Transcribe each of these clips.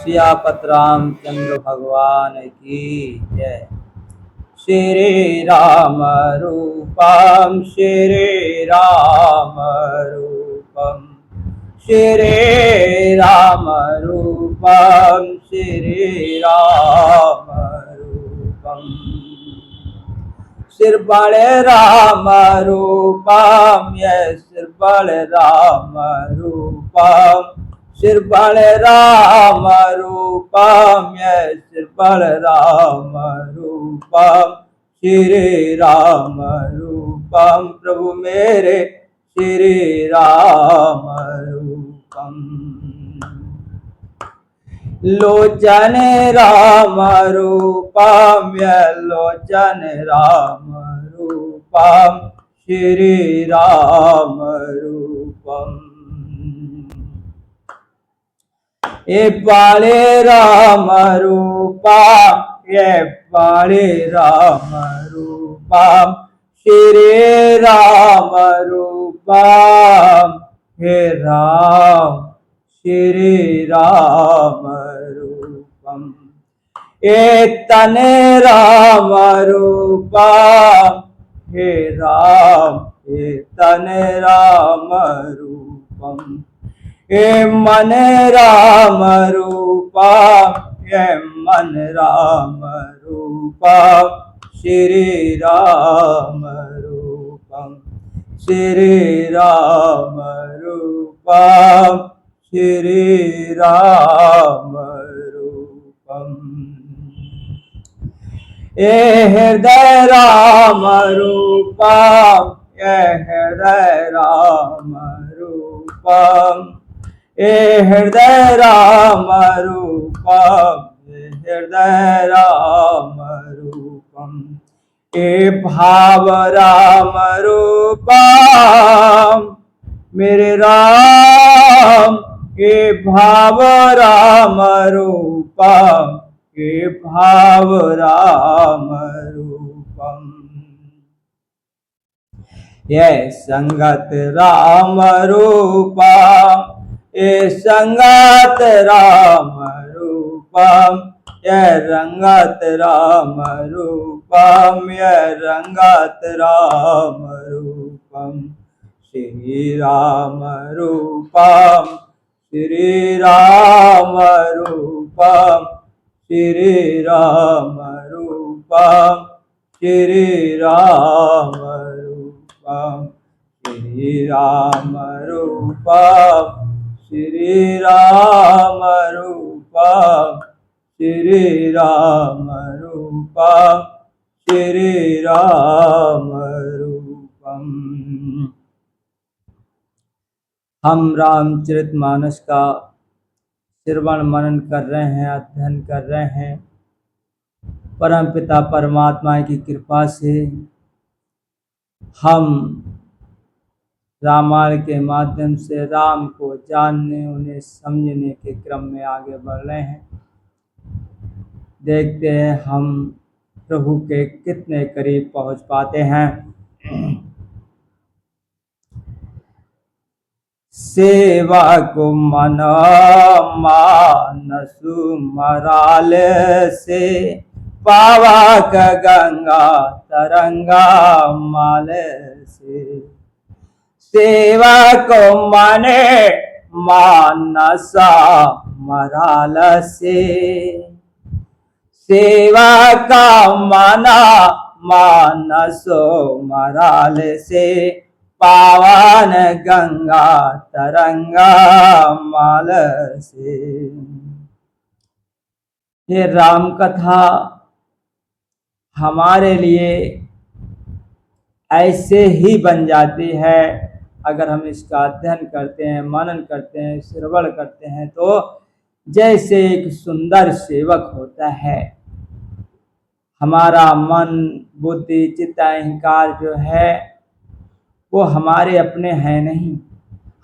सियापत रामचंद्र भगवान की जय। श्री राम रूपम श्री राम रूपम श्री राम रूपम श्री राम रूपम सिर बड़े राम रूपम ये सिर बड़े राम रूपम सिर बड़े राम रूपम ये सिर बड़े राम रूपम श्री राम रूपम प्रभु मेरे श्री राम रूपम लोचन राम रूपम लोचन राम रूपम श्री राम रूपम ये पाले राम रूपम ये पाले राम रूपम श्री राम रूपम हे राम श्री राम रूपम ये तने राम रूपम हे राम हे तने राम रूपम हे मन राम रूपम हे मन राम रूपम श्री राम रूपम श्री राम रूपम श्री राम रूपम ये हृदय राम रूपम ये हृदय राम रूपम ये हृदय राम रूपम हृदय राम रूपम ये भाव राम रूपम मेरे राम ये भाव राम रूपम ये भाव राम रूपम ये संगत राम रूपम ये संगत राम रूपम ये रंगत राम रूपम ये रंगत राम रूपम श्री राम रूपम श्री राम रूपम श्री राम रूपम श्री राम रूपम श्री राम रूपम श्री राम रूपम श्री राम रूपम श्री राम रूपम। हम रामचरितमानस का श्रवण मनन कर रहे हैं, अध्ययन कर रहे हैं। परमपिता परमात्मा की कृपा से हम रामायण के माध्यम से राम को जानने, उन्हें समझने के क्रम में आगे बढ़ रहे हैं। देखते हैं हम प्रभु के कितने करीब पहुंच पाते हैं। सेवा को मना मानसु मराल से पावा का गंगा तरंगा माल से सेवा को माने मानसा मराल से सेवा का माना मानसो मराल से पावन गंगा तरंगा माल से। ये राम कथा हमारे लिए ऐसे ही बन जाती है अगर हम इसका अध्ययन करते हैं, मनन करते हैं, श्रवण करते हैं, तो जैसे एक सुंदर सेवक होता है। हमारा मन बुद्धि चित्त अहंकार जो है वो हमारे अपने हैं नहीं।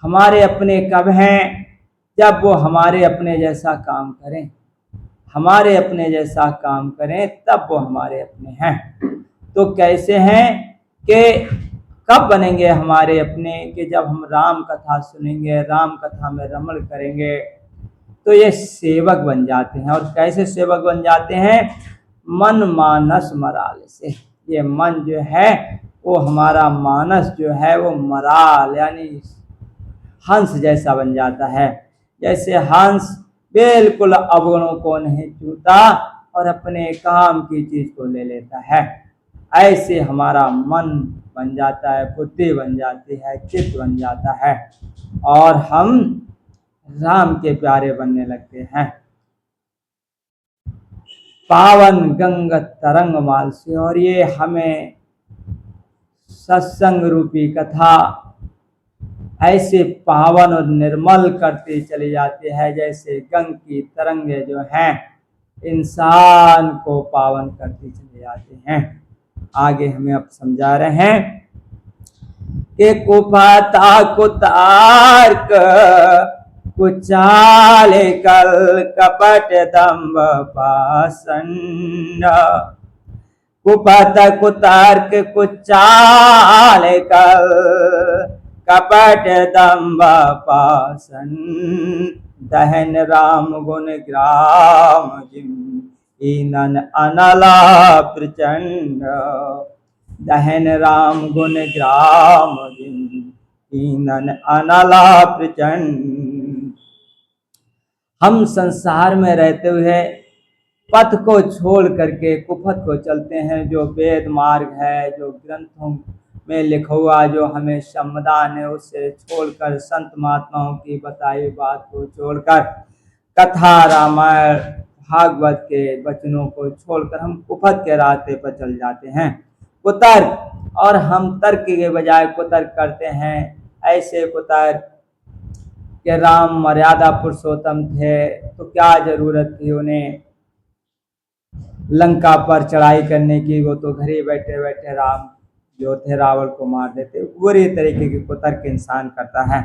हमारे अपने कब हैं? जब वो हमारे अपने जैसा काम करें, हमारे अपने जैसा काम करें तब वो हमारे अपने हैं। तो कैसे हैं कि कब बनेंगे हमारे अपने? कि जब हम राम कथा सुनेंगे, राम कथा में रमण करेंगे, तो ये सेवक बन जाते हैं। और कैसे सेवक बन जाते हैं? मन मानस मराल से। ये मन जो है वो हमारा मानस जो है वो मराल यानी हंस जैसा बन जाता है। जैसे हंस बिल्कुल अवगुणों को नहीं छूता और अपने काम की चीज को ले लेता है, ऐसे हमारा मन बन जाता है, बुद्धि बन जाती है, चित्त बन जाता है और हम राम के प्यारे बनने लगते हैं। पावन गंग तरंग माल से। और ये हमें सत्संग रूपी कथा ऐसे पावन और निर्मल करती चली जाती है जैसे गंग की तरंगे जो हैं इंसान को पावन करती चली जाती हैं। आगे हमें अब समझा रहे हैं कि कुपाता कुतार्क कुचाल कल कपट दम्भ पाषंड। कुपत कुतर्क कुचाल कल कपट दम्भ पाषंड। दहन राम गुण ग्राम जिम ईनन अनला प्रचंड। दहन राम गुण ग्राम जिम ईनन अनला प्रचंड। हम संसार में रहते हुए पथ को छोड़ करके कुपथ को चलते हैं। जो वेद मार्ग है, जो ग्रंथों में लिखा हुआ जो हमें संविधान है, उससे छोड़कर संत महात्माओं की बताई बात को छोड़कर कथा रामायण भागवत के वचनों को छोड़कर हम कुपथ के रास्ते पर चल जाते हैं, कुतर्क। और हम तर्क के बजाय कुतर्क करते हैं। ऐसे कुतर्क कि राम मर्यादा पुरुषोत्तम थे तो क्या जरूरत थी उन्हें लंका पर चढ़ाई करने की, वो तो घर ही बैठे बैठे राम जो थे रावण को मार देते। बुरी तरीके की कुतर्क इंसान करता है।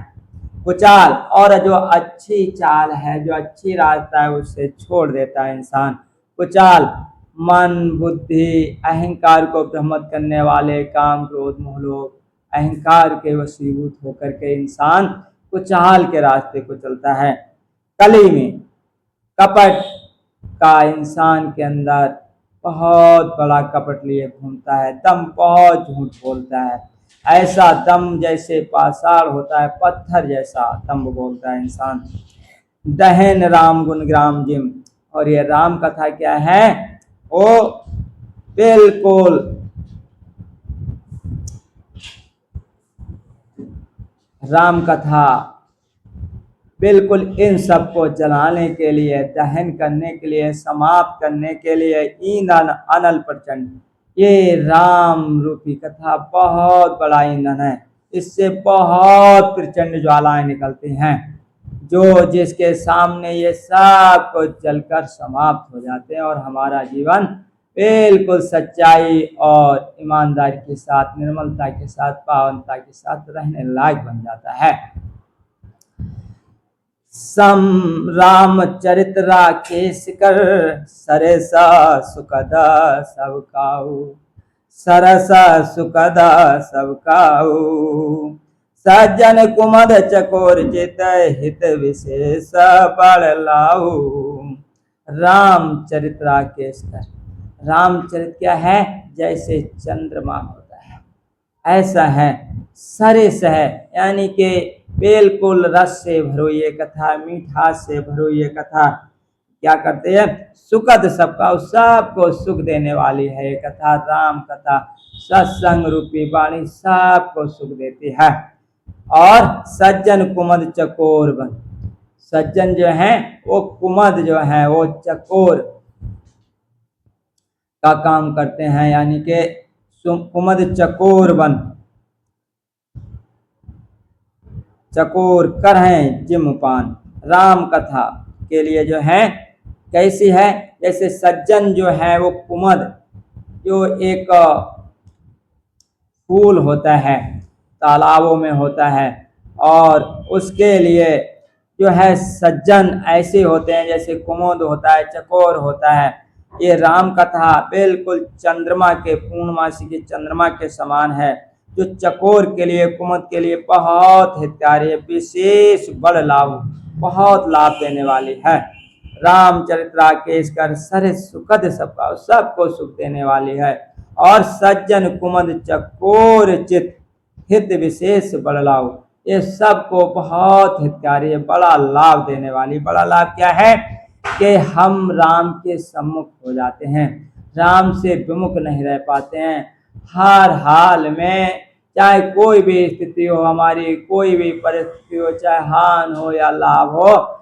कुचाल और जो अच्छी चाल है, जो अच्छी रास्ता है, उससे छोड़ देता है इंसान। कुचाल मन बुद्धि अहंकार को भ्रमित करने वाले काम क्रोध मोह लोभ अहंकार के वशीभूत होकर के इंसान कुचाल के रास्ते को चलता है। कली में कपट का इंसान के अंदर बहुत बड़ा कपट लिए घूमता है, दम बहुत झूठ बोलता है। ऐसा दम जैसे पाषाण होता है, पत्थर जैसा दम बोलता है इंसान। दहन राम गुण ग्राम जिम। और ये राम कथा क्या है? वो बिल्कुल राम कथा बिल्कुल इन सबको जलाने के लिए, दहन करने के लिए, समाप्त करने के लिए ईंधन अनल प्रचंड। ये राम रूपी कथा बहुत बड़ा ईंधन है। इससे बहुत प्रचंड ज्वालाएं निकलती हैं जो जिसके सामने ये सब कुछ जलकर समाप्त हो जाते हैं और हमारा जीवन बिल्कुल सच्चाई और ईमानदारी के साथ, निर्मलता के साथ, पावनता के साथ रहने लायक बन जाता है। सम रामचरित राकेश कर सरसा सुखद सब काऊ। सरसा सुखद सब काऊ। सज्जन कुमद चकोर चित हित विशेष बड़ लाऊ। रामचरित राकेश कर। रामचरित क्या है? जैसे चंद्रमा होता है ऐसा है। सरस है यानी कि बिल्कुल रस से भरो ये कथा, मीठास से भरो ये कथा। क्या करते हैं? सुखद सबका, सबको सुख देने वाली है ये कथा। राम कथा सत्संग रूपी वाणी सबको सुख देती है। और सज्जन कुमद चकोर बन। सज्जन जो है वो कुमद जो है वो चकोर का काम करते हैं, यानी कि कुमद चकोर बन। चकोर कर हैं जिम पान। राम कथा के लिए जो है कैसी है? जैसे सज्जन जो है वो कुमद जो एक फूल होता है, तालाबों में होता है, और उसके लिए जो है सज्जन ऐसे होते हैं जैसे कुमुद होता है, चकोर होता है। ये राम कथा बिल्कुल चंद्रमा के, पूर्णमासी के चंद्रमा के समान है, जो चकोर के लिए, कुमुद के लिए बहुत हितकारी है, विशेष बड़ लाभ बहुत लाभ देने वाली है। रामचरित्राकेश कर सर सुखद सबका सबको सुख देने वाली है। और सज्जन कुमद चकोर चित हित विशेष बड़लाओ, ये सबको बहुत हितकारी है, बड़ा लाभ देने वाली। बड़ा लाभ क्या है कि हम राम के सम्मुख हो जाते हैं, राम से विमुख नहीं रह पाते हैं। हर हाल में चाहे कोई भी स्थिति हो, हमारी कोई भी परिस्थिति हो, चाहे हानि हो या लाभ हो,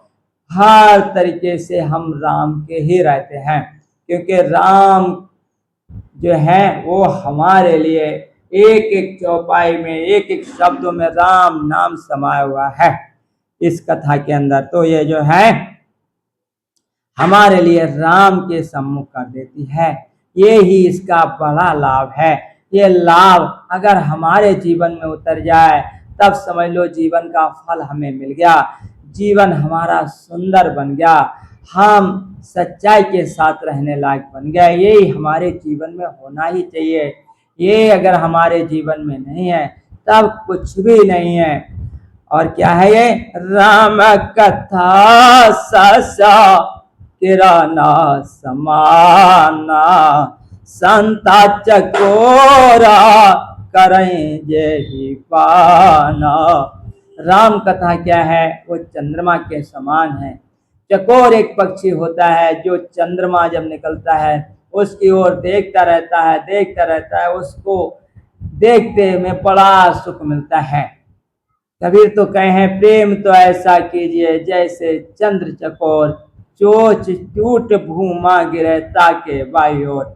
हर तरीके से हम राम के ही रहते हैं, क्योंकि राम जो है वो हमारे लिए एक एक चौपाई में एक एक शब्दों में राम नाम समाया हुआ है इस कथा के अंदर। तो ये जो है हमारे लिए राम के सम्मुख कर देती है, ये ही इसका बड़ा लाभ है। ये लाभ अगर हमारे जीवन में उतर जाए तब समझ लो जीवन का फल हमें मिल गया, जीवन हमारा सुंदर बन गया, हम सच्चाई के साथ रहने लायक बन गए। यही हमारे जीवन में होना ही चाहिए। ये अगर हमारे जीवन में नहीं है तब कुछ भी नहीं है। और क्या है ये? राम कथा ससा किराना समाना, संता चकोरा करें जय पाना। राम कथा क्या है? वो चंद्रमा के समान है। चकोर एक पक्षी होता है जो चंद्रमा जब निकलता है उसकी ओर देखता रहता है, देखता रहता है, उसको देखते में बड़ा सुख मिलता है। कबीर तो कहे हैं प्रेम तो ऐसा कीजिए जैसे चंद्र चकोर, चोच टूट भूमा गिरे ताके बाई ओर।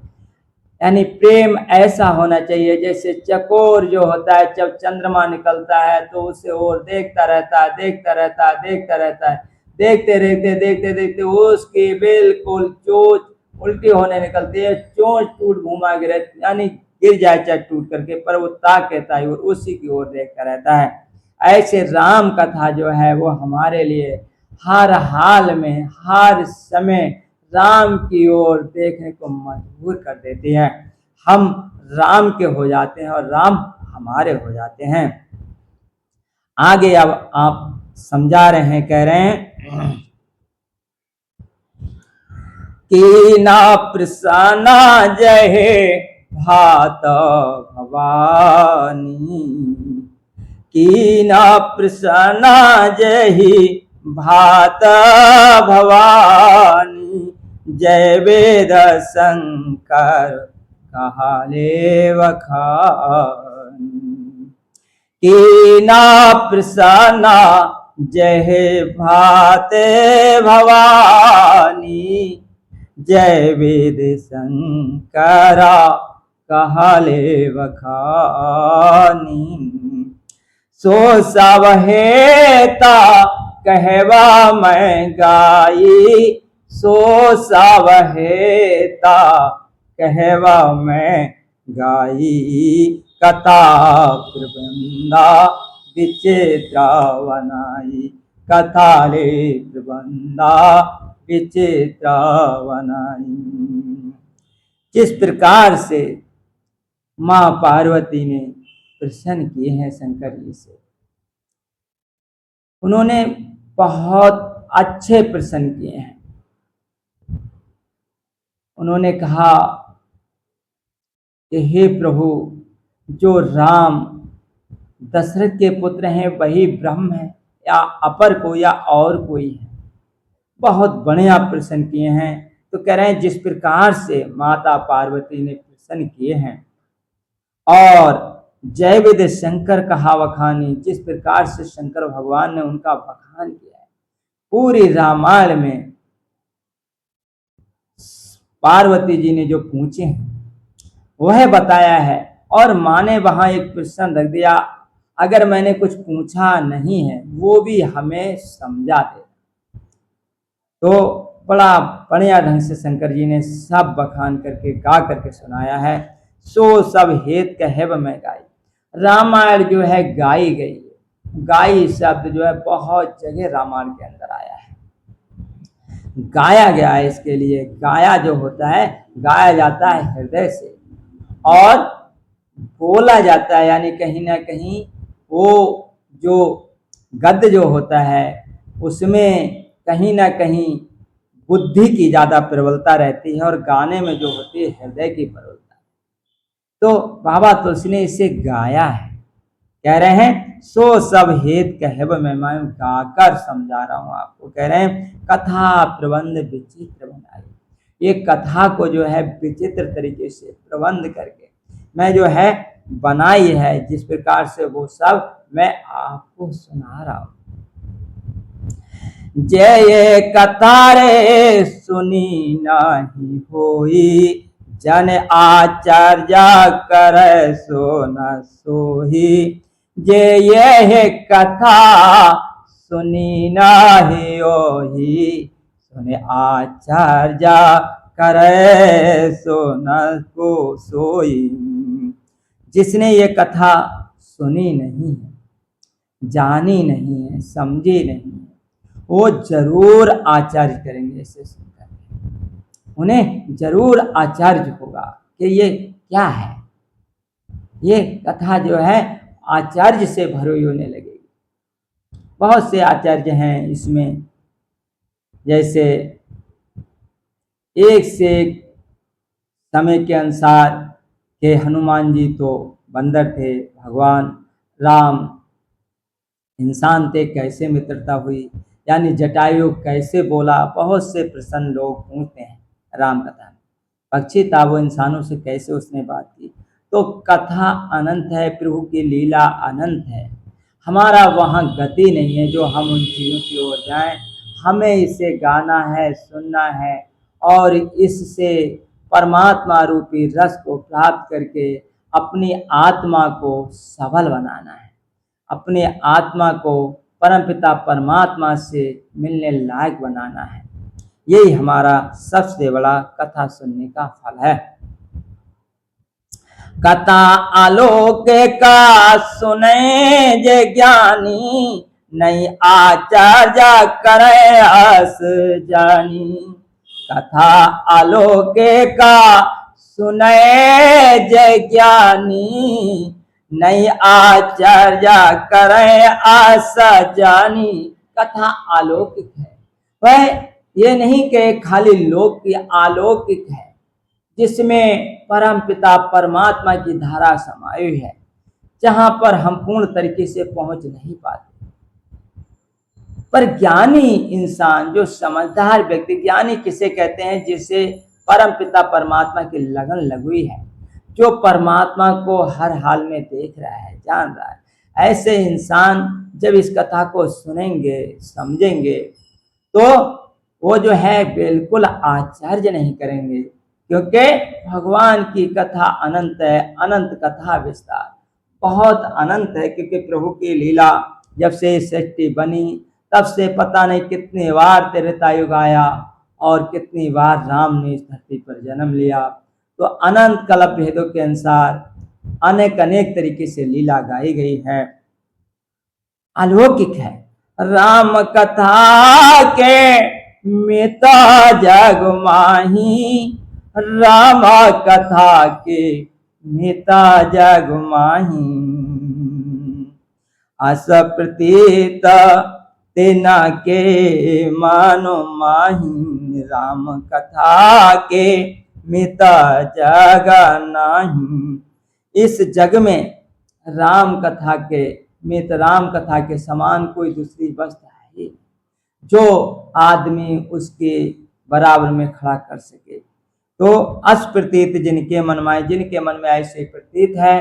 यानी प्रेम ऐसा होना चाहिए जैसे चकोर जो होता है जब चंद्रमा निकलता है तो उसे और देखता रहता है, देखता रहता है, देखता रहता है, देखते देखते देखते देखते उसकी बिल्कुल चोच उल्टी होने निकलती है, चोच टूट भूमा गिरे, यानी गिर जाए चाहे टूट करके, पर वो ताकता है और उसी की ओर देखता रहता है। ऐसे राम कथा जो है वो हमारे लिए हर हाल में हर समय राम की ओर देखने को मजबूर कर देती है। हम राम के हो जाते हैं और राम हमारे हो जाते हैं। आगे अब आप समझा रहे हैं, कह रहे हैं कि ना प्रसन्ना जय भात भवानी, की ना प्रसन्ना जय भात भवानी, जय वेद शंकर कहाले वखानी। की ना प्रसन्ना जय भाते भवानी, जय वेद शंकरा कहाले वखानी। सो सब हेता कहवा मैं गाई, सो सब हेता कहवा मैं गाई, कथा प्रबंधा विचित्रा वनाई, कथा ले प्रबंधा विचित्रा वनाई। जिस प्रकार से माँ पार्वती ने प्रसन्न किए हैं शंकर जी से, उन्होंने बहुत अच्छे प्रसन्न किए हैं। उन्होंने कहा कि हे प्रभु, जो राम दशरथ के पुत्र हैं वही ब्रह्म है या अपर को या और कोई है, बहुत बढ़िया प्रसन्न किए हैं। तो कह रहे हैं जिस प्रकार से माता पार्वती ने प्रसन्न किए हैं और जय वेद शंकर कहा वखानी, जिस प्रकार से शंकर भगवान ने उनका वखान किया है, पूरी रामायण में पार्वती जी ने जो पूछे हैं वह बताया है। और माँ ने वहां एक प्रश्न रख दिया, अगर मैंने कुछ पूछा नहीं है वो भी हमें समझा दे। तो बड़ा बढ़िया ढंग से शंकर जी ने सब बखान करके गा करके सुनाया है। सो सब हेत कहब मैं गाई, रामायण जो है गाई गई है। गाई शब्द जो है बहुत जगह रामायण के अंदर आया है, गाया गया है। इसके लिए गाया जो होता है, गाया जाता है हृदय से और बोला जाता है, यानी कहीं ना कहीं वो जो गद्य जो होता है उसमें कहीं ना कहीं बुद्धि की ज्यादा प्रबलता रहती है और गाने में जो होती है हृदय की प्रबलता। तो बाबा तुलसी ने इसे गाया है, कह रहे हैं सो सब हेत कहब मैं गाकर समझा रहा हूं आपको। कह रहे हैं कथा प्रबंध विचित्र बनाई, ये कथा को जो है विचित्र तरीके से प्रबंध करके मैं जो है बनाई है, जिस प्रकार से वो सब मैं आपको सुना रहा हूं। जय कथा रे सुनी नहीं होई, जन आचार्य कर सो न सोही। जे ये कथा सुनी नाही होई, सुने आचार्य करे सो न को सोई। जिसने ये कथा सुनी नहीं है, जानी नहीं है, समझी नहीं है, वो जरूर आचार्य करेंगे। इसे सुनकर उन्हें जरूर आचार्य होगा कि ये क्या है। ये कथा जो है आचार्य से भरी होने लगेगी। बहुत से आचार्य हैं इसमें, जैसे एक से एक समय के अनुसार के हनुमान जी तो बंदर थे, भगवान राम इंसान थे, कैसे मित्रता हुई, यानी जटायु कैसे बोला। बहुत से प्रसन्न लोग पूछते हैं राम कथा में, पक्षी था वो इंसानों से कैसे उसने बात की। तो कथा अनंत है, प्रभु की लीला अनंत है। हमारा वहाँ गति नहीं है जो हम उन चीज़ों की ओर जाएं। हमें इसे गाना है, सुनना है और इससे परमात्मा रूपी रस को प्राप्त करके अपनी आत्मा को सबल बनाना है, अपने आत्मा को परमपिता परमात्मा से मिलने लायक बनाना है। यही हमारा सबसे बड़ा कथा सुनने का फल है। कथा आलोक का सुने जे ज्ञानी, नहीं आचार्य करे अस जानी। कथा आलोक का सुने जे ज्ञानी, नहीं आचार्य करे आस जानी। कथा अलौकिक है, वह ये नहीं कि खाली लोक की, अलौकिक है, जिसमें परम पिता परमात्मा की धारा समाई है, जहां पर हम पूर्ण तरीके से पहुंच नहीं पाते। पर ज्ञानी इंसान, जो समझदार व्यक्ति, ज्ञानी किसे कहते हैं? जिसे परम पिता परमात्मा की लगन लगी है, जो परमात्मा को हर हाल में देख रहा है, जान रहा है। ऐसे इंसान जब इस कथा को सुनेंगे, समझेंगे, तो वो जो है बिल्कुल आचार्य नहीं करेंगे, क्योंकि भगवान की कथा अनंत है, अनंत कथा विस्तार बहुत अनंत है। क्योंकि प्रभु की लीला जब से सृष्टि बनी तब से पता नहीं कितनी बार त्रेतायुग आया और कितनी बार राम ने इस धरती पर जन्म लिया। तो अनंत कल्प भेदों के अनुसार अनेक अनेक तरीके से लीला गाई गई है, अलौकिक है। राम कथा के मिता जग माही, राम कथा के मिता जग माही। अस प्रतीत तेना के मानो माही, राम कथा के मिता जग नाही। इस जग में राम कथा के मित, राम कथा के समान कोई दूसरी वस्तु है ही जो आदमी उसके बराबर में खड़ा कर सके। तो अस प्रतीत जिनके मन में, जिनके मन में ऐसे प्रतीत है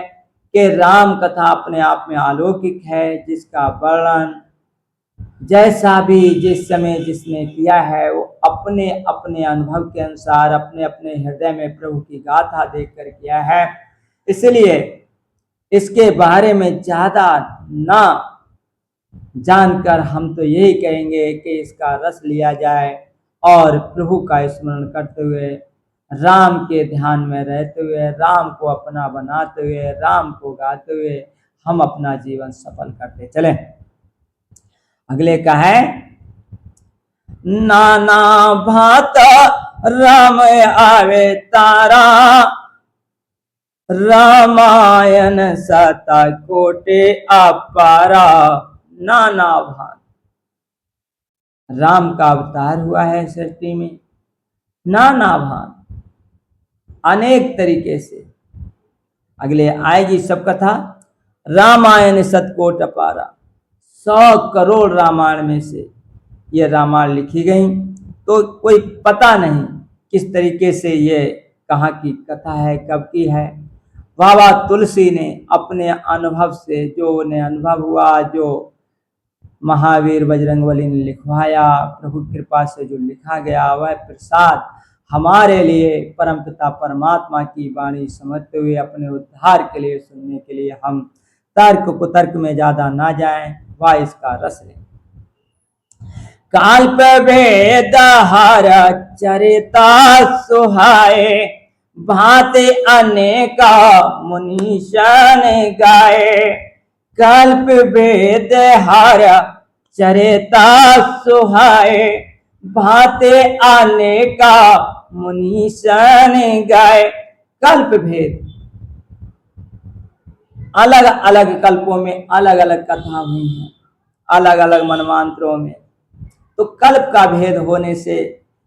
कि राम कथा अपने आप में अलौकिक है, जिसका वर्णन जैसा भी जिस समय जिसने किया है, वो अपने अपने अनुभव के अनुसार अपने अपने हृदय में प्रभु की गाथा देखकर किया है। इसलिए इसके बारे में ज्यादा ना जानकर हम तो यही कहेंगे कि इसका रस लिया जाए और प्रभु का स्मरण करते हुए, राम के ध्यान में रहते हुए, राम को अपना बनाते हुए, राम को गाते हुए हम अपना जीवन सफल करते चलें। अगले का है नाना भात राम आवे तारा, रामायण सता कोटे अपारा। नाना भात, राम का अवतार हुआ है सृष्टि में, नाना भांति अनेक तरीके से। अगले आएगी सब कथा। रामायण सतकोट अपारा, 100 करोड़ रामायण में से ये रामायण लिखी गई, तो कोई पता नहीं किस तरीके से ये कहाँ की कथा है, कब की है। बाबा तुलसी ने अपने अनुभव से, जो उन्हें अनुभव हुआ, जो महावीर बजरंगबली ने लिखवाया, प्रभु कृपा से जो लिखा गया, वह प्रसाद हमारे लिए परमपिता परमात्मा की वाणी समझते हुए अपने उद्धार के लिए सुनने के लिए हम तर्क कुतर्क में ज्यादा ना जाएं, वह इसका रस लें। काल्प वेद हर चरिता सुहाए, भांति अनेका मुनीशन गाए। कल्प वेद हर चरिता सुहाए, भांति अनेका मुनीशन गाए। कल्प भेद, अलग अलग कल्पों में अलग अलग कथा हुई हैं, अलग अलग मनमांत्रों में। तो कल्प का भेद होने से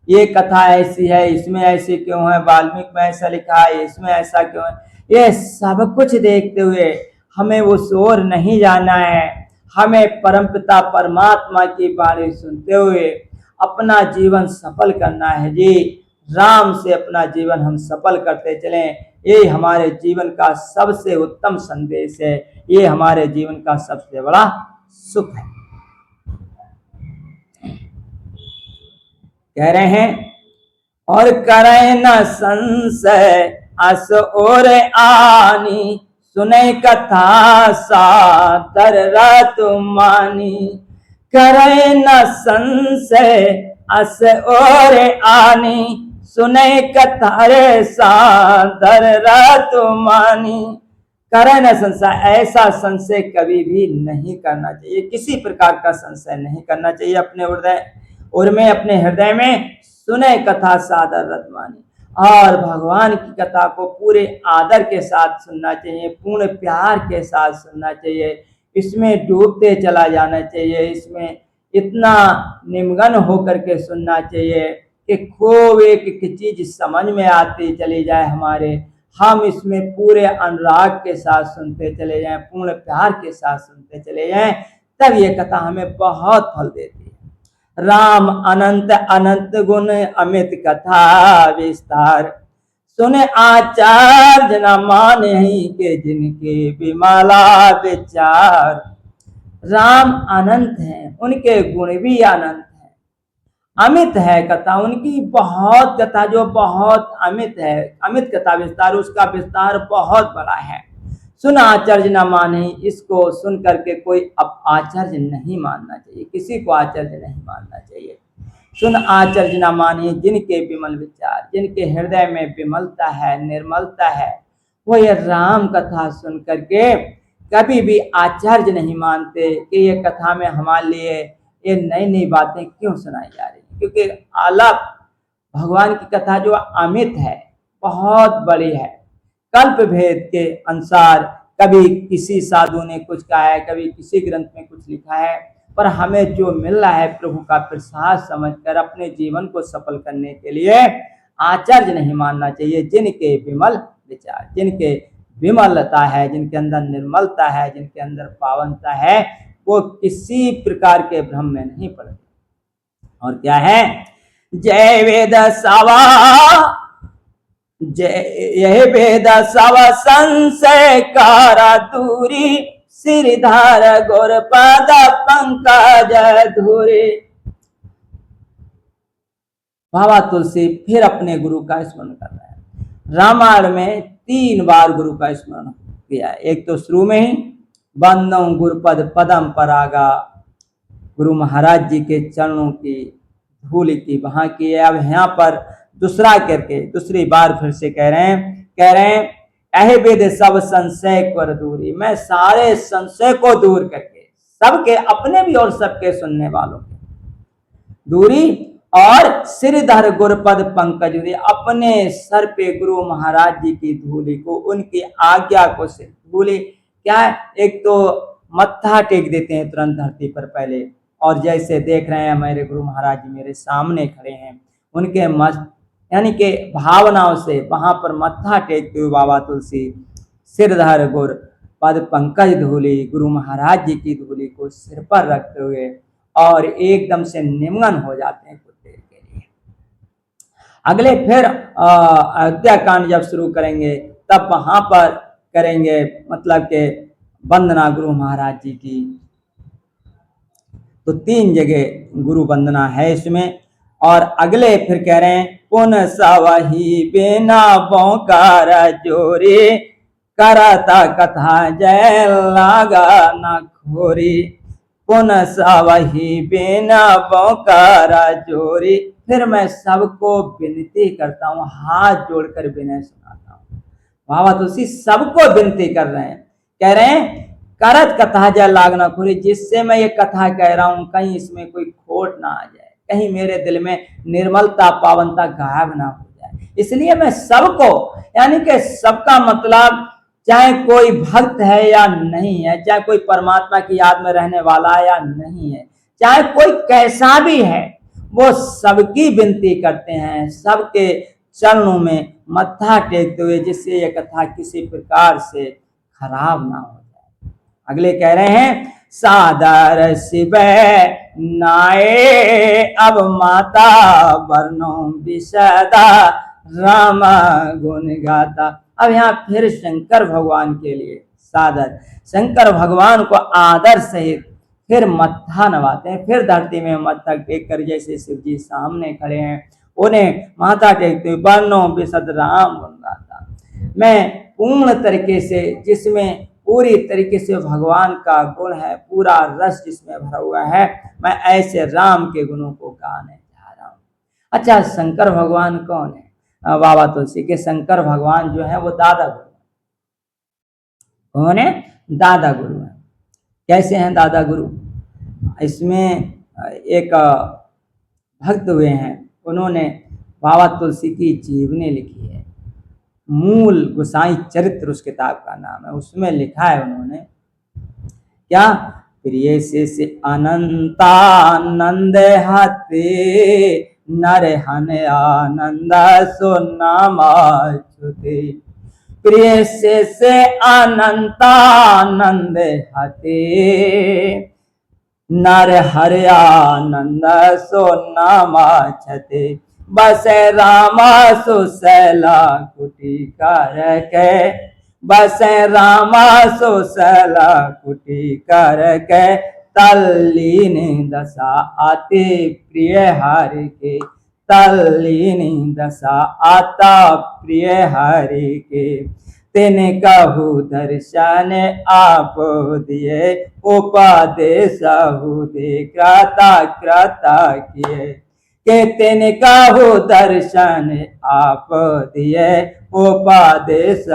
ये कथा ऐसी है, इसमें ऐसी क्यों है, वाल्मीकि में ऐसा लिखा है, इसमें ऐसा क्यों है, ये सब कुछ देखते हुए हमें वो शोर नहीं जाना है। हमें परमपिता परमात्मा की वाणी सुनते हुए अपना जीवन सफल करना है जी। राम से अपना जीवन हम सफल करते चलें, ये हमारे जीवन का सबसे उत्तम संदेश है, ये हमारे जीवन का सबसे बड़ा सुख है। कह रहे हैं, और करे न संशय अस और आनी, सुने कथा सादर रात मानी। करे न संशय अस और आनी, सुने कथा रे सादर रात मानी। करे न संशय, ऐसा संशय कभी भी नहीं करना चाहिए, किसी प्रकार का संशय नहीं करना चाहिए अपने हृदय में। सुने कथा सादर रतमानी, और भगवान की कथा को पूरे आदर के साथ सुनना चाहिए, पूर्ण प्यार के साथ सुनना चाहिए, इसमें डूबते चला जाना चाहिए, इसमें इतना निमग्न होकर के सुनना चाहिए कि खूब एक चीज समझ में आती चली जाए हमारे, हम इसमें पूरे अनुराग के साथ सुनते चले जाएं, पूर्ण प्यार के साथ सुनते चले जाएं, तब ये कथा हमें बहुत फल देती है। राम अनंत अनंत गुण अमित कथा विस्तार, सुने आचार्य न माने के जिनके विमला विचार। राम अनंत हैं, उनके गुण भी अनंत हैं, अमित है कथा उनकी, बहुत कथा जो बहुत अमित है, अमित कथा विस्तार, उसका विस्तार बहुत बड़ा है। सुन आचार्य न माने, इसको सुन करके कोई अब आचार्य नहीं मानना चाहिए, किसी को आचार्य नहीं मानना चाहिए। सुन आचार्य न माने जिनके विमल विचार, जिनके हृदय में विमलता है, निर्मलता है, वो ये राम कथा सुन करके कभी भी आचार्य नहीं मानते कि ये कथा में हमारे लिए ये नई नई बातें क्यों सुनाई जा रही, क्योंकि अलग भगवान की कथा जो अमित है, बहुत बड़ी है। कल्प भेद के अनुसार कभी किसी साधु ने कुछ कहा है, कभी किसी ग्रंथ में कुछ लिखा है, पर हमें जो मिल रहा है प्रभु का प्रसाद समझकर अपने जीवन को सफल करने के लिए आचार्य नहीं मानना चाहिए। जिनके विमल विचार, जिनके विमलता है, जिनके अंदर निर्मलता है, जिनके अंदर पावनता है, वो किसी प्रकार के भ्रम में नहीं पड़ते। और क्या है, जय वेद सवा, यह वेद सब संशय कारा दूरी, श्रीधार गौर पद पंकज धूरी। बाबा तुलसी फिर अपने गुरु का स्मरण कर रहे हैं। रामायण में 3 बार गुरु का स्मरण किया है। एक तो शुरू में ही बंदों गुरुपद पदम परागा, गुरु महाराज जी के चरणों की धूल की वहां की है। अब यहाँ पर दूसरा करके दूसरी बार फिर से कह रहे हैं अहे वेद सब संशय कर दूरी, मैं सारे संशय को दूर करके सबके, अपने भी और सबके सुनने वालों के दूरी, और श्रीधर गुरुपद पंकज, अपने सर पे गुरु महाराज जी की धूली को, उनकी आज्ञा को से धूली क्या है, एक तो मत्था टेक देते हैं तुरंत धरती पर, पहले और जैसे देख रहे हैं मेरे गुरु महाराज जी मेरे सामने खड़े हैं, उनके मस्त यानी कि भावनाओं से वहां पर मत्था टेकते हुए बाबा तुलसी सिरधर गुर पद पंकज धूली, गुरु महाराज जी की धूली को सिर पर रखते हुए और एकदम से निमग्न हो जाते हैं कुछ देर के लिए। अगले फिर अयोध्या कांड जब शुरू करेंगे तब वहां पर करेंगे मतलब के वंदना गुरु महाराज जी की। तो 3 जगह गुरु वंदना है इसमें। और अगले फिर कह रहे हैं पुन सवही बिना बौकार जोरी, करता कथा जय लागा न खोरी। पुन सवही बिना बौकार जोरी, फिर मैं सबको विनती करता हूँ, हाथ जोड़कर विनय सुनाता हूँ। बाबा तुलसी सबको विनती कर रहे हैं, कह रहे हैं करत कथा जय लागना खोरी, जिससे मैं ये कथा कह रहा हूं कहीं इसमें कोई खोट ना आ जाए, कहीं मेरे दिल में निर्मलता पावनता गायब ना हो जाए। इसलिए मैं सबको यानी कि सबका मतलब चाहे कोई भक्त है या नहीं है, चाहे कोई परमात्मा की याद में रहने वाला है या नहीं है, चाहे कोई कैसा भी है, वो सबकी विनती करते हैं, सबके चरणों में मत्था टेकते हुए, जिससे ये कथा किसी प्रकार से खराब ना हो। अगले कह रहे हैं सादर शिव नाये अब माता वर्णो विशदा राम गुण गाता। अब यहाँ फिर शंकर भगवान के लिए सादर, शंकर भगवान को आदर सहित फिर मत्था नवाते हैं, फिर धरती में मत्था टेक कर जैसे शिव जी सामने खड़े हैं उन्हें माथा टेकते हुए वर्णो विशद राम गुण गाता। मैं पूर्ण तरीके से जिसमें पूरी तरीके से भगवान का गुण है, पूरा रस जिसमें भरा हुआ है, मैं ऐसे राम के गुणों को गाने जा रहा हूँ। अच्छा शंकर भगवान कौन है? बाबा तुलसी के शंकर भगवान जो है वो दादा गुरु। कौन है? दादा गुरु है। कैसे हैं दादा गुरु? इसमें एक भक्त हुए हैं, उन्होंने बाबा तुलसी की जीवनी लिखी है, मूल गोसाई चरित्र उस किताब का नाम है। उसमें लिखा है उन्होंने क्या, प्रिय से अनंतानंद हते नर हन आनंद सुनामाचुते। प्रिय से अनंतानंद हते नर हर आनंद सुनामाचते। बस रामा सुसैला कुटी कर के, बस रामा सुसैला कुटी कर के, तल्लीन दशा आते प्रिय हरि के, तल्लीन दशा आता प्रिय हरि के। तिन कहु दर्शन आप दिए, उपदेश दे कृता कृता किए। के तिन कहु दर्शन आप दिए, उपदेश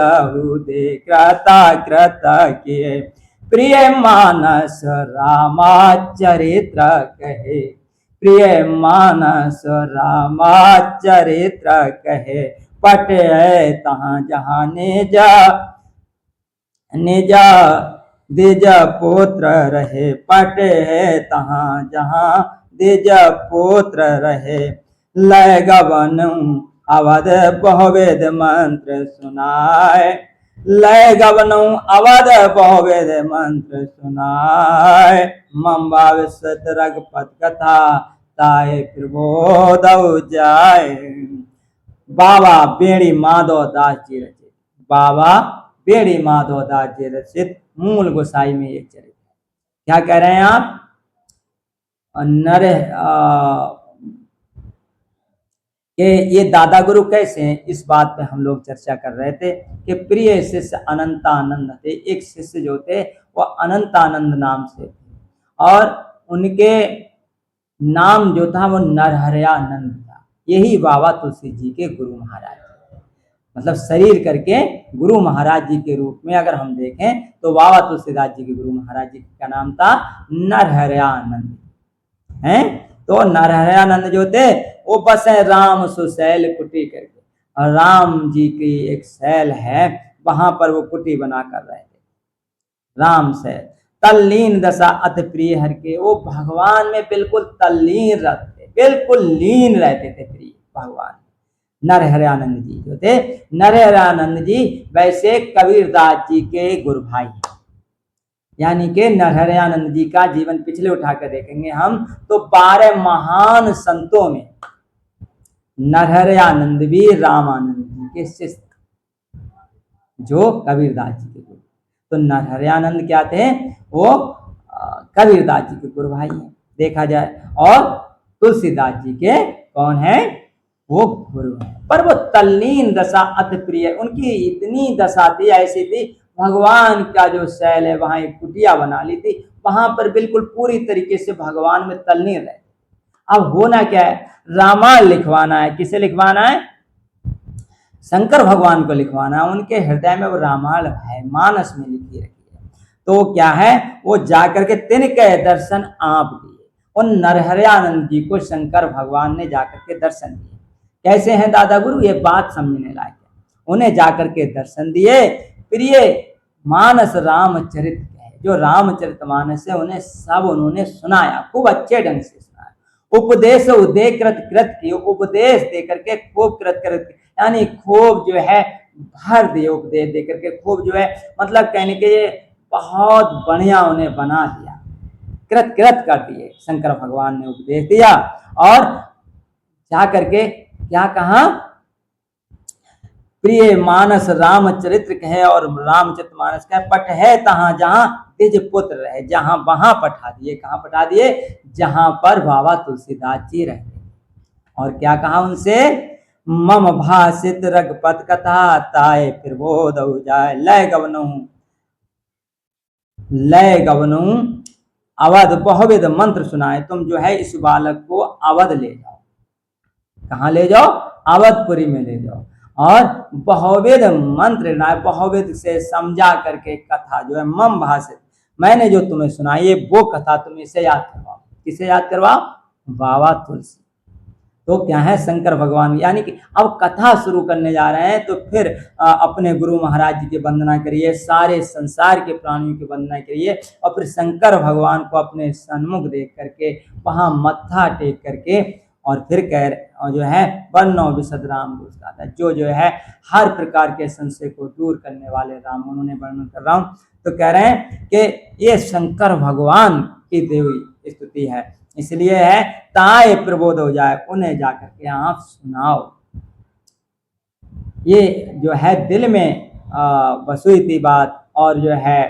दे कृता कृता किए। प्रिय मानस रामा चरित्र कहे, प्रिय मानस रामा चरित्र कहे। पट है तहाँ जहाँ निजा निजा द्विज पुत्र रहे, पट है तहाँ जहाँ द्विज पुत्र रहे। लय गवन अवध बहुवेद मंत्र सुनाए, लय गवनौ अवध बहुवेद मंत्र सुनाए। मम्बा विशद रघुपत कथा ताए प्रबोध जाए। बाबा बेड़ी माधव दास जी रचित, बाबा बेड़ी माधव दास जी रचित मूल गोसाई में एक चरित्र है। क्या कह रहे हैं आप? नर कि ये दादा गुरु कैसे हैं, इस बात पे हम लोग चर्चा कर रहे थे कि प्रिय शिष्य अनंतानंद थे। एक शिष्य जो थे वो अनंतानंद नाम से थे और उनके नाम जो था वो नरहरयानंद था। यही बाबा तुलसी जी के गुरु महाराज थे, मतलब शरीर करके गुरु महाराज जी के रूप में अगर हम देखें तो बाबा तुलसीदास जी के गुरु महाराज जी का नाम था नरहरयानंद हैं। तो नरहरयानंद जो थे वो बस है राम सुशैल कुटी करके, और राम जी की एक शैल है वहां पर वो कुटी बना कर रहे थे, राम शैल। तल्लीन दशा अति प्रिय हर के, वो भगवान में बिल्कुल तल्लीन रहते, बिल्कुल लीन रहते थे प्रिय भगवान। नरहरानंद जी जो थे, नरहरानंद जी वैसे कबीरदास जी के गुरु भाई हैं। यानी कि नरहरानंद जी का जीवन पिछले उठाकर देखेंगे हम तो 12 महान संतों में नरहरानंद भी रामानंद जी के शिष्य जो कबीरदास जी के गुरु। तो नरहरानंद क्या थे, वो कबीरदास जी के गुरु भाई हैं देखा जाए, और तुलसीदास जी के कौन है, वो गुरु है। पर वो तल्लीन दशा अति प्रिय, उनकी इतनी दशा थी, ऐसी थी, भगवान का जो शैल है वहां एक कुटिया बना ली थी, वहां पर बिल्कुल पूरी तरीके से भगवान में तल्लीन रहे। अब होना क्या है, रामायण लिखवाना है, किसे लिखवाना है, शंकर भगवान को लिखवाना है। उनके हृदय में वो रामायण है, मानस में लिखी रखी है। तो क्या है, वो जाकर के तिनके दर्शन आप दिए, उन नरहरानंद जी को शंकर भगवान ने जाकर के दर्शन दिए। कैसे हैं दादा गुरु, ये बात समझने लायक है। उन्हें जाकर के दर्शन दिए, प्रिय मानस रामचरित है, जो रामचरित मानस है उन्हें सब उन्होंने सुनाया, खूब अच्छे ढंग से सुनाया। उपदेश उदय कृत कृत की, उपदेश देकर के खूब कृत कृत, यानी खूब जो है भर दिए, उपदेश देकर के खूब जो है, मतलब कहने के बहुत बढ़िया उन्हें बना दिया, कृत कृत कर दिए। शंकर भगवान ने उपदेश दिया और जा करके क्या कहा, प्रिय मानस रामचरित्र कहे, और रामचरित मानस कहे, पट है तहां जहां तिज पुत्र रहे, जहां वहां पठा दिए। कहां पठा दिए, जहां पर बाबा तुलसीदास जी रहते। और क्या कहा उनसे, मम भाषित रघुपत कथा ताए फिर बोध हो जाए, लय गवनु अवध बहुविध मंत्र सुनाए। तुम जो है इस बालक को अवध ले जाओ, कहां ले जाओ, अवधपुरी में ले जाओ, और बहुविध मंत्र, बहुविध से समझा करके कथा जो है, मम भाषित, मैंने जो तुम्हें सुनाई है वो कथा तुम इसे याद करवाओ। किसे याद करवाओ, बाबा तुलसी। तो क्या है, शंकर भगवान, यानी कि अब कथा शुरू करने जा रहे हैं, तो फिर अपने गुरु महाराज जी की वंदना करिए, सारे संसार के प्राणियों की वंदना करिए, और फिर शंकर भगवान को अपने सन्मुख देख करके वहां मत्था टेक करके, और फिर कह जो है वर्णो विशद राम था, जो है हर प्रकार के संशय को दूर करने वाले राम, उन्होंने वर्णन कर रहा हूं। तो कह रहे हैं कि ये शंकर भगवान की देवी स्तुति है, इसलिए है ताए प्रबोध हो जाए, उन्हें जाकर के आप सुनाओ। ये जो है दिल में बसुई थी बात, और जो है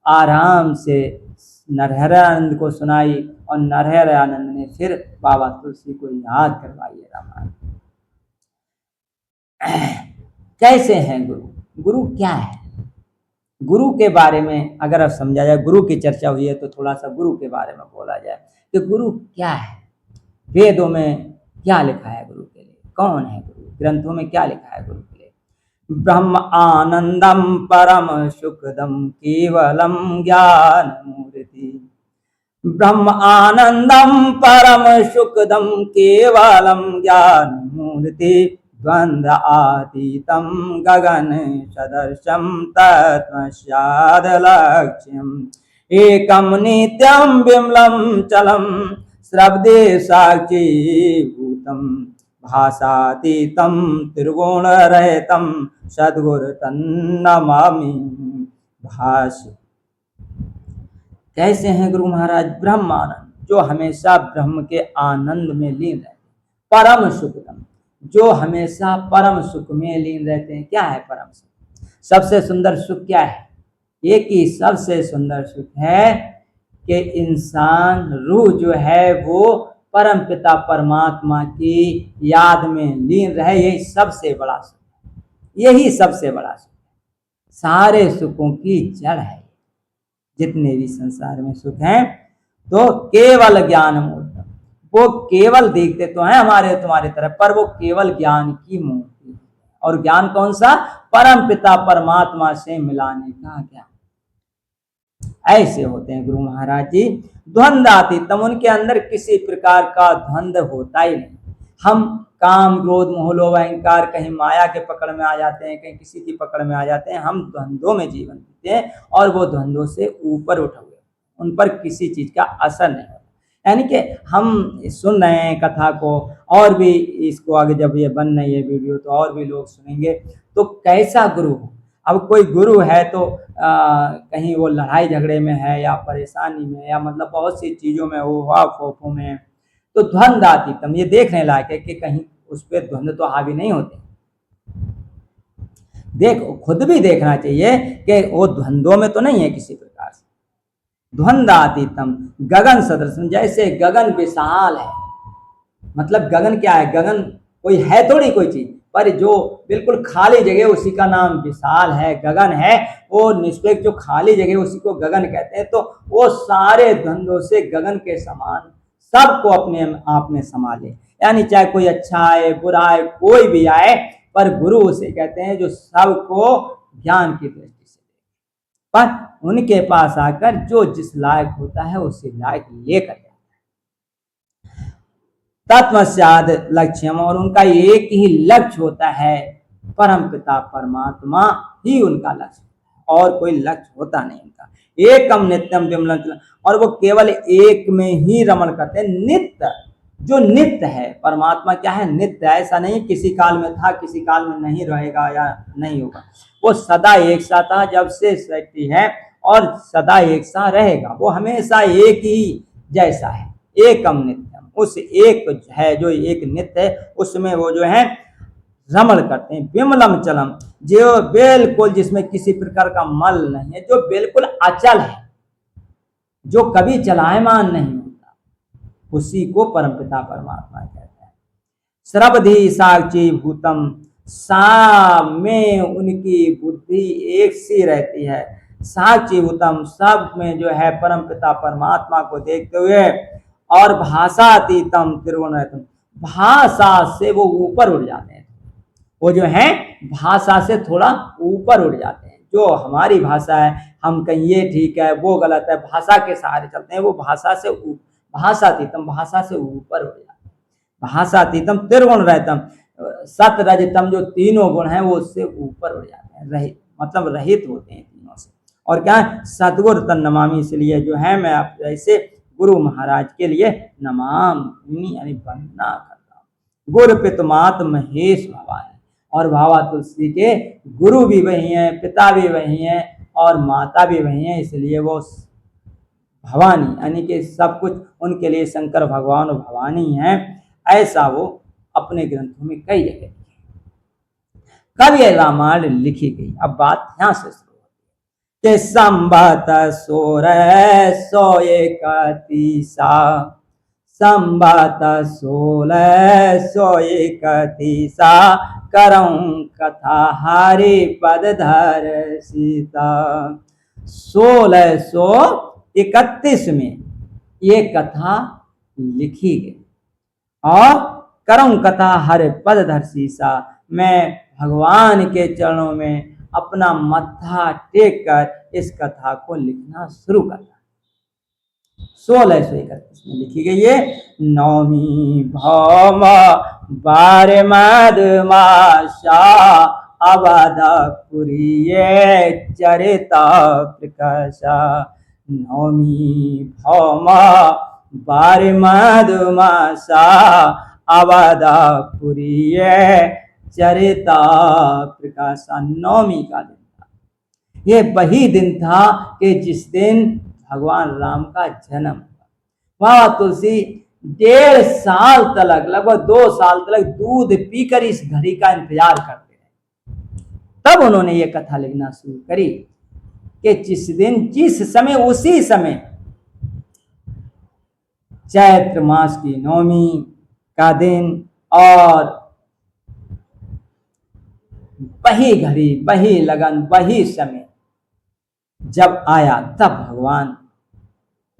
आराम से नरहरानंद को सुनाई, और नरहरानंद ने फिर बाबा तुलसी को याद करवाई रामायण। कैसे हैं गुरु, गुरु क्या है, गुरु के बारे में अगर अब समझा जाए, गुरु की चर्चा हुई है तो थोड़ा सा गुरु के बारे में बोला जाए कि गुरु क्या है, वेदों में क्या लिखा है गुरु के लिए, कौन है गुरु, ग्रंथों में क्या लिखा है गुरु के लिए। ब्रह्म आनंदम परम सुखदम केवलम ज्ञान मूर्ति, ब्रह्म आनंदम परम सुखदम केवलम ज्ञान मूर्ति, द्वंद्व आतीतम गगन सदर्शम तत्वस्याद लक्ष्यम, एकम नित्यम विमलम चलम श्रवदे साक्षी भूतम, भाषातीतम त्रिगुण रहितम सद्गुरु तन्नमामि भाष्य। कैसे हैं गुरु महाराज, ब्रह्मानंद, जो हमेशा ब्रह्म के आनंद में लीन रहते, परम सुखदम, जो हमेशा परम सुख में लीन रहते हैं। क्या है परम सुख, सबसे सुंदर सुख क्या है, एक ही सबसे सुंदर सुख है कि इंसान रूह जो है वो परम पिता परमात्मा की याद में लीन रहे, यही सबसे बड़ा सुख है, यही सबसे बड़ा सुख है, सारे सुखों की जड़ है। जितने भी संसार में सुख हैं तो केवल ज्ञान मूर्ति, वो केवल देखते तो हैं हमारे तुम्हारे तरफ, पर वो केवल ज्ञान की मूर्ति है। और ज्ञान कौन सा, परम पिता परमात्मा से मिलाने का ज्ञान। ऐसे होते हैं गुरु महाराज जी। द्वंद्वातीतम, उनके अंदर किसी प्रकार का द्वंद्व होता ही नहीं। हम काम क्रोध मोह लोभ अहंकार, कहीं माया के पकड़ में आ जाते हैं, कहीं किसी की पकड़ में आ जाते हैं, हम द्वंद्वों में जीवन जीते हैं, और वो द्वंद्वों से ऊपर उठे हुए। उन पर किसी चीज का असर नहीं होता। यानी कि हम सुन रहे हैं कथा को, और भी इसको आगे जब ये बन रही है वीडियो तो और भी लोग सुनेंगे, तो कैसा गुरु हो। अब कोई गुरु है तो कहीं वो लड़ाई झगड़े में है या परेशानी में या मतलब बहुत सी चीजों में वो खौफों में, तो द्वंद्वातीतम ये देखने लायक है कि कहीं उस पर द्वंद्व तो हावी नहीं होते। देखो खुद भी देखना चाहिए कि वो द्वंद्वों में तो नहीं है किसी प्रकार से। द्वंद्वातीतम गगन सदृशम, जैसे गगन विशाल है, मतलब गगन क्या है, गगन कोई है थोड़ी कोई चीज, पर जो बिल्कुल खाली जगह उसी का नाम विशाल है, गगन है। वो निष्पेक्ष जो खाली जगह उसी को गगन कहते हैं। तो वो सारे द्वंद्वों से गगन के समान सबको अपने आप में समा ले, यानी चाहे कोई अच्छा आए बुरा आए कोई भी आए, पर गुरु उसे कहते हैं जो सबको ज्ञान की दृष्टि से, पर उनके पास आकर जो जिस लायक होता है उसे लायक लेकर जाता है। तत्वस्याद लक्ष्यम, और उनका एक ही लक्ष्य होता है, परम पिता परमात्मा ही उनका लक्ष्य है, और कोई लक्ष्य होता नहीं उनका। एकम नित्यम विमलम, और वो केवल एक में ही रमण करते हैं। नित्य, जो नित्य है परमात्मा क्या है, नित्य है। ऐसा नहीं किसी काल में था किसी काल में नहीं रहेगा या नहीं होगा, वो सदा एक सा था जब से सृष्टि है और सदा एक सा रहेगा। वो हमेशा एक ही जैसा है। एकम नित्यम, उस एक है जो एक नित्य है उसमें वो जो है रमण करते हैं। विमलम चलम, जो बिल्कुल जिसमें किसी प्रकार का मल नहीं है, जो बिल्कुल अचल है, जो कभी चलायमान नहीं होता, उसी को परमपिता परमात्मा कहते हैं। सर्वधि साक्षी भूतम, सा में उनकी बुद्धि एक सी रहती है। साक्षी भूतम, सब में जो है परमपिता परमात्मा को देखते हुए। और भाषातीतम त्रिगुणरहितम, भाषा से वो ऊपर उड़ जाते हैं। वो जो है भाषा से थोड़ा ऊपर उड़ जाते हैं। जो हमारी भाषा है, हम कहीं ये ठीक है वो गलत है, भाषा के सहारे चलते हैं, वो भाषातीतम, भाषा से ऊपर उड़ जाते हैं। भाषातीतम त्रिगुण रहतम, सत रजतम, जो तीनों गुण हैं वो उससे ऊपर उड़ जाते हैं, रहित मतलब रहित होते हैं तीनों से। और क्या है, सदगुरु तन नमामि, इसलिए जो है मैं आप जैसे गुरु महाराज के लिए नमामि यानी वंदना करता हूँ। गुरु पितुमात महेश भवानी, और बाबा तुलसी के गुरु भी वही हैं, पिता भी वही हैं और माता भी वही हैं, इसलिए वो भवानी यानी कि सब कुछ उनके लिए शंकर भगवान और भवानी हैं। ऐसा वो अपने ग्रंथों में कई जगह लिखे। कब यह रामायण लिखी गई, अब बात यहां से शुरू होती है कि संबत 1631, संबत 1631, करऊं कथा हरि पद धर सीता। 1631 में ये कथा लिखी गई, और करऊं कथा हरि पद धर सीसा, मैं भगवान के चरणों में अपना मत्था टेक कर इस कथा को लिखना शुरू करता। 1631 में लिखी गई है। नौमी भौमा बारे मधमाशा, अवधपुरी चरिता प्रकाशा। नौमी भौमा बारे मधमाशा, अवधपुरी चरिता प्रकाशा। नौमी का दिन था, ये वही दिन था कि जिस दिन भगवान राम का जन्म हुआ। बाबा तुलसी 1.5 साल तक, लगभग 2 साल तक दूध पीकर इस घड़ी का इंतजार करते रहे। तब उन्होंने ये कथा लिखना शुरू करी कि जिस दिन जिस समय उसी समय चैत्र मास की नौमी का दिन, और वही घड़ी वही लगन वही समय जब आया, तब भगवान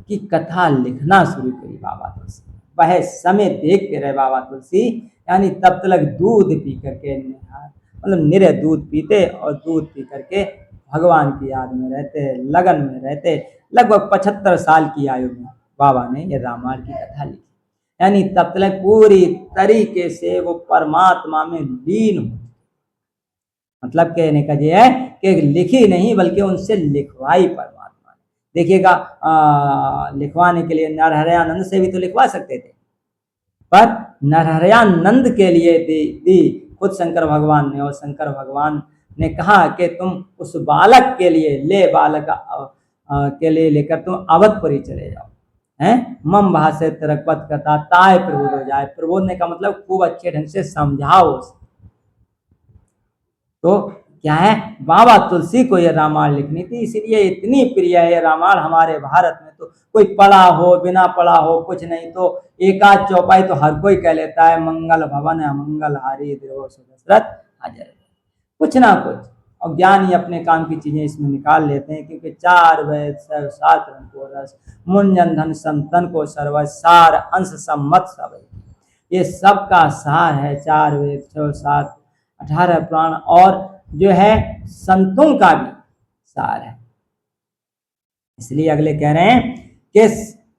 की कथा लिखना शुरू करी बाबा तुलसी। वह समय देखते रहे बाबा तुलसी, यानी तब तक दूध पी करके, मतलब निरे दूध पीते और दूध पी करके भगवान की याद में रहते, लगन में रहते। लगभग 75 साल की आयु में बाबा ने ये रामायण की कथा लिखी, यानी तब तक पूरी तरीके से वो परमात्मा में लीन हो। मतलब कहने का ये है कि लिखी नहीं बल्कि उनसे लिखवाई परमात्मा ने, देखिएगा लिखवाने के लिए नरहरयानंद से भी तो लिखवा सकते थे, पर नरहरयानंद के लिए दी खुद शंकर भगवान ने, और शंकर भगवान ने कहा कि तुम उस बालक के लिए ले, बालक के लिए लेकर तुम अवधपुरी चले जाओ, हैं। मम भाषे तिरकपत कथा ताय प्रबोध हो जाए। प्रबोधने का मतलब खूब अच्छे ढंग से समझाओ। तो क्या है, बाबा तुलसी को यह रामायण लिखनी थी, इसलिए इतनी प्रिय है रामायण हमारे भारत में। तो कोई पढ़ा हो, बिना पढ़ा हो, कुछ नहीं तो एक आध चौपाई तो हर कोई कह लेता है, मंगल भवन अमंगल हारी देवो दशरथ हाजर, कुछ ना कुछ। और ज्ञान ही अपने काम की चीजें इसमें निकाल लेते हैं, क्योंकि 4 वेद शास्त्र को रस, मुंजन धन संतन को सर्व, सार अंश सम्मत सब, ये सब का सार है। 4 वेद 6 7 18 पुराण और जो है संतों का भी सार है। इसलिए अगले कह रहे हैं कि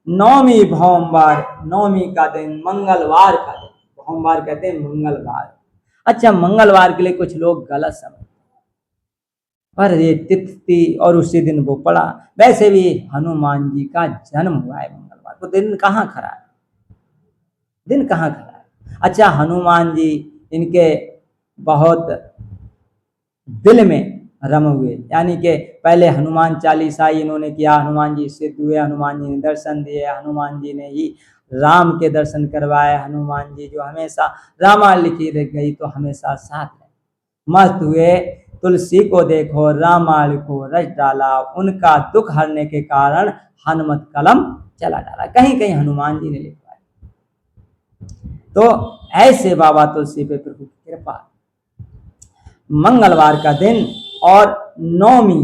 नौमी भौमवार, नौमी का दिन मंगलवार का दिन, भौमवार कहते हैं मंगलवार। अच्छा, मंगलवार के लिए कुछ लोग गलत समझते, पर ये तिथि और उसी दिन वो पड़ा। वैसे भी हनुमान जी का जन्म हुआ है मंगलवार को, दिन कहाँ खरा है, दिन कहाँ खरा है। अच्छा, हनुमान जी इनके बहुत दिल में रम हुए, यानी कि पहले हनुमान चालीसा इन्होंने किया, हनुमान जी सिद्ध हुए, हनुमान जी ने दर्शन दिए, हनुमान जी ने ही राम के दर्शन करवाए, हनुमान जी जो हमेशा रामायण लिखी गई तो हमेशा साथ में मस्त हुए। तुलसी को देखो रामायण को रच डाला, उनका दुख हरने के कारण हनुमत कलम चला डाला, कहीं कहीं हनुमान जी ने लिखवाया। तो ऐसे बाबा तुलसी पे प्रभु की कृपा। मंगलवार का दिन और नौमी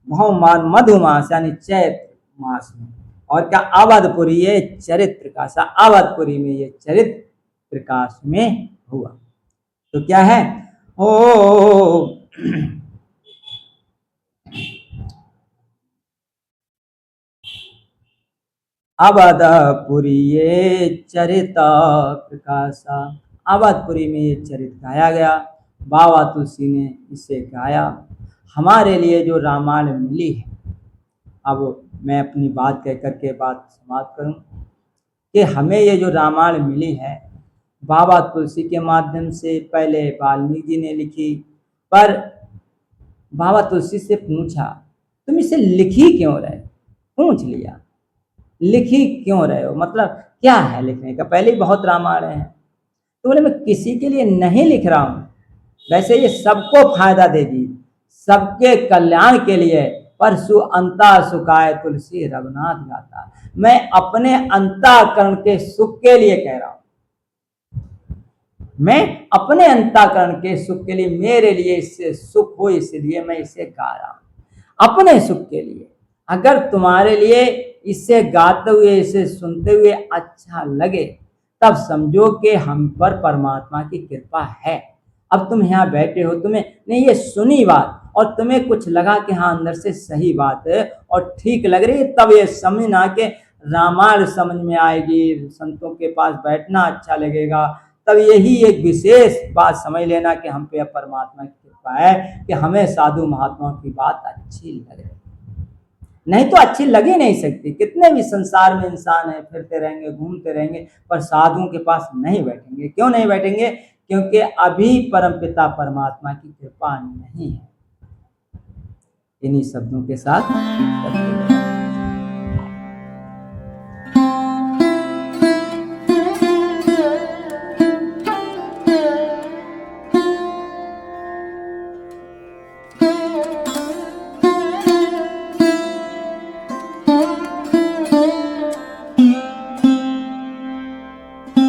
भौमवार मधुमास यानी चैत्र मास में, और क्या अवधपुरी ये चरित्र का सा, अवधपुरी में ये चरित्र प्रकाश में हुआ। तो क्या है, ओ अवधपुरी ये चरित प्रकाशा, अवधपुरी में ये चरित्र गाया गया, बाबा तुलसी ने इसे गाया। हमारे लिए जो रामायण मिली है, अब मैं अपनी बात कह करके बात समाप्त करूं कि हमें ये जो रामायण मिली है बाबा तुलसी के माध्यम से, पहले वाल्मीकि जी ने लिखी, पर बाबा तुलसी से पूछा तुम इसे लिखी क्यों रहे, पूछ लिया लिखी क्यों रहे हो, मतलब क्या है लिखने का, पहले ही बहुत रामायण है। तो बोले मैं किसी के लिए नहीं लिख रहा हूं, वैसे ये सबको फायदा देगी, सबके कल्याण के लिए, परसु अंता सुखाए तुलसी रघुनाथ गाता, मैं अपने अंतःकरण के सुख के लिए कह रहा हूं, मैं अपने अंतःकरण के सुख के लिए, मेरे लिए इससे सुख हो इसलिए मैं इसे गा रहा हूं, अपने सुख के लिए। अगर तुम्हारे लिए इसे गाते हुए, इसे सुनते हुए अच्छा लगे, तब समझो कि हम पर परमात्मा की कृपा है। अब तुम यहाँ बैठे हो, तुम्हें नहीं ये सुनी बात और तुम्हें कुछ लगा कि हाँ अंदर से सही बात है और ठीक लग रही है, तब ये समझना कि रामायण समझ में आएगी, संतों के पास बैठना अच्छा लगेगा, तब यही एक विशेष बात समझ लेना कि हम पे परमात्मा की कृपा है कि हमें साधु महात्माओं की बात अच्छी लग रही, नहीं तो अच्छी लग ही नहीं सकती। कितने भी संसार में इंसान है, फिरते रहेंगे, घूमते रहेंगे, पर साधुओं के पास नहीं बैठेंगे। क्यों नहीं बैठेंगे? क्योंकि अभी परमपिता परमात्मा की कृपा नहीं है। इन्हीं शब्दों के साथ